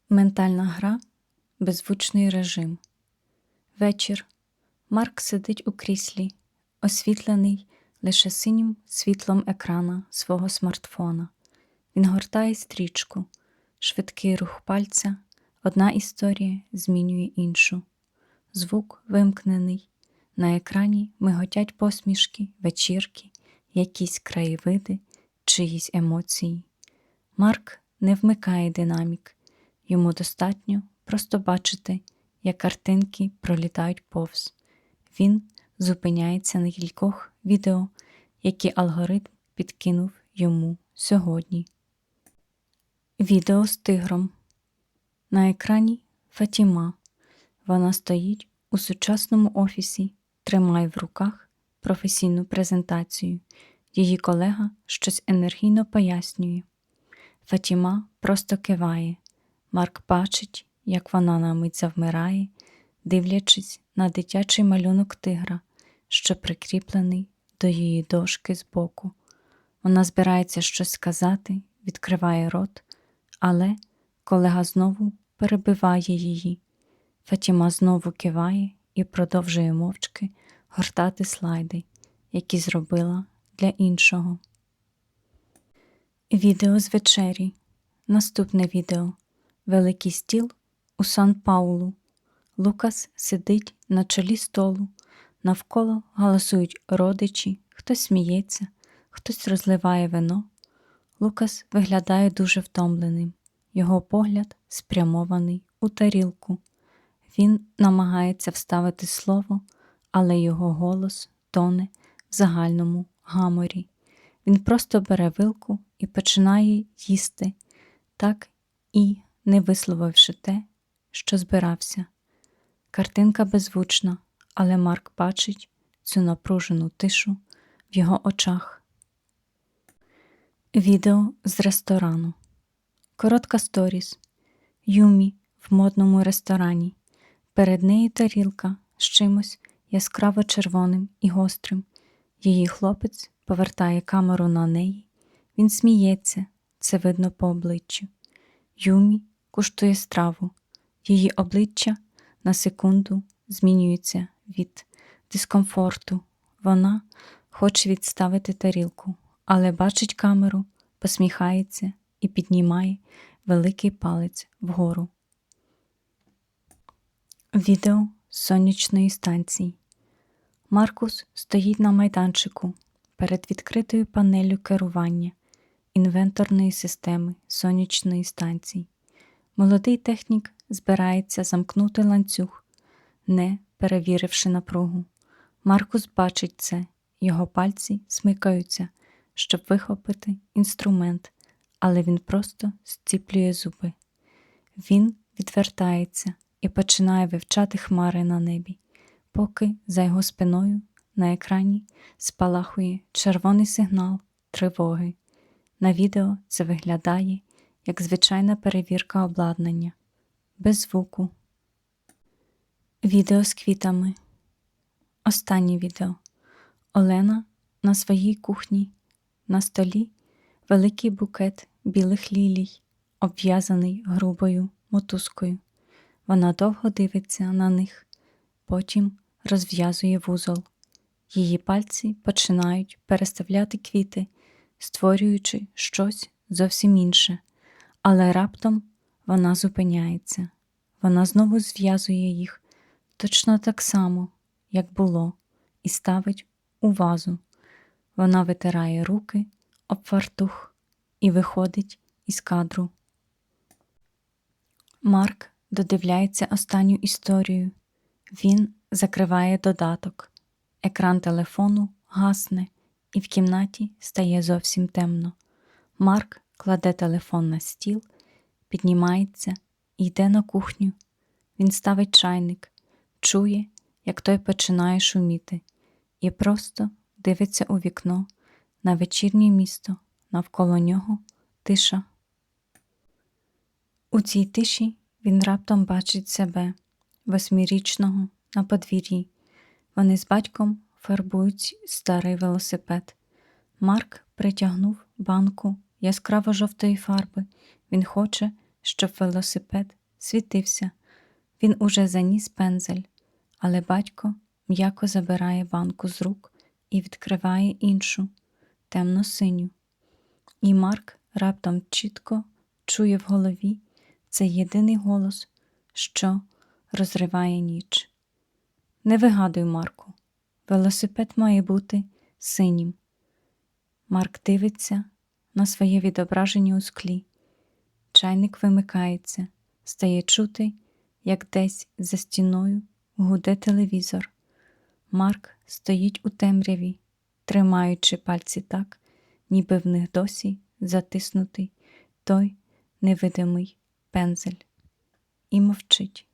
Ментальна гра «Беззвучний режим». Вечір. Марк сидить у кріслі, освітлений лише синім світлом екрана свого смартфона. Він гортає стрічку. Швидкий рух пальця. Одна історія змінює іншу. Звук вимкнений. На екрані миготять посмішки, вечірки, якісь краєвиди, чиїсь емоції. Марк не вмикає динамік. Йому достатньо просто бачити, як картинки пролітають повз. Він зупиняється на кількох відео, які алгоритм підкинув йому сьогодні. Відео з тигром. На екрані Фатіма. Вона стоїть у сучасному офісі, тримає в руках професійну презентацію. Її колега щось енергійно пояснює. Фатіма просто киває. Марк бачить, як вона на мить завмирає, дивлячись на дитячий малюнок тигра, що прикріплений до її дошки збоку. Вона збирається щось сказати, відкриває рот, але колега знову перебиває її. Фатіма знову киває і продовжує мовчки гортати слайди, які зробила для іншого. Відео з вечері. Наступне відео. Великий стіл у Сан-Паулу. Лукас сидить на чолі столу. Навколо галасують родичі, хтось сміється, хтось розливає вино. Лукас виглядає дуже втомленим. Його погляд спрямований у тарілку. Він намагається вставити слово, але його голос тоне в загальному гаморі. Він просто бере вилку і починає їсти, так і не висловивши те, що збирався. Картинка беззвучна, але Марк бачить цю напружену тишу в його очах. Відео з ресторану. Коротка сторіс. Юмі в модному ресторані. Перед нею тарілка з чимось яскраво червоним і гострим. Її хлопець повертає камеру на неї. Він сміється, це видно по обличчю. Юмі куштує страву. Її обличчя на секунду змінюється від дискомфорту. Вона хоче відставити тарілку, але бачить камеру, посміхається і піднімає великий палець вгору. Відео з сонячної станції. Маркус стоїть на майданчику перед відкритою панеллю керування інвенторної системи сонячної станції. Молодий технік збирається замкнути ланцюг, не перевіривши напругу. Маркус бачить це, його пальці смикаються, щоб вихопити інструмент, але він просто зціплює зуби. Він відвертається і починає вивчати хмари на небі, поки за його спиною на екрані спалахує червоний сигнал тривоги. На відео це виглядає як звичайна перевірка обладнання, без звуку. Відео з квітами. Останнє відео. Олена на своїй кухні. На столі великий букет білих лілій, обв'язаний грубою мотузкою. Вона довго дивиться на них, потім розв'язує вузол. Її пальці починають переставляти квіти, створюючи щось зовсім інше. Але раптом вона зупиняється. Вона знову зв'язує їх точно так само, як було, і ставить у вазу. Вона витирає руки об фартух і виходить із кадру. Марк додивляється останню історію. Він закриває додаток. Екран телефону гасне, і в кімнаті стає зовсім темно. Марк кладе телефон на стіл, піднімається і йде на кухню. Він ставить чайник, чує, як той починає шуміти, і просто дивиться у вікно на вечірнє місто, навколо нього тиша. У цій тиші він раптом бачить себе, 8-річного, на подвір'ї. Вони з батьком фарбують старий велосипед. Марк притягнув банку яскраво-жовтої фарби. Він хоче, щоб велосипед світився. Він уже заніс пензель, але батько м'яко забирає банку з рук і відкриває іншу, темно-синю. І Марк раптом чітко чує в голові цей єдиний голос, що розриває ніч. Не вигадуй, Марку, велосипед має бути синім. Марк дивиться на своє відображення у склі. Чайник вимикається, стає чути, як десь за стіною гуде телевізор. Марк стоїть у темряві, тримаючи пальці так, ніби в них досі затиснутий той невидимий пензель. І мовчить.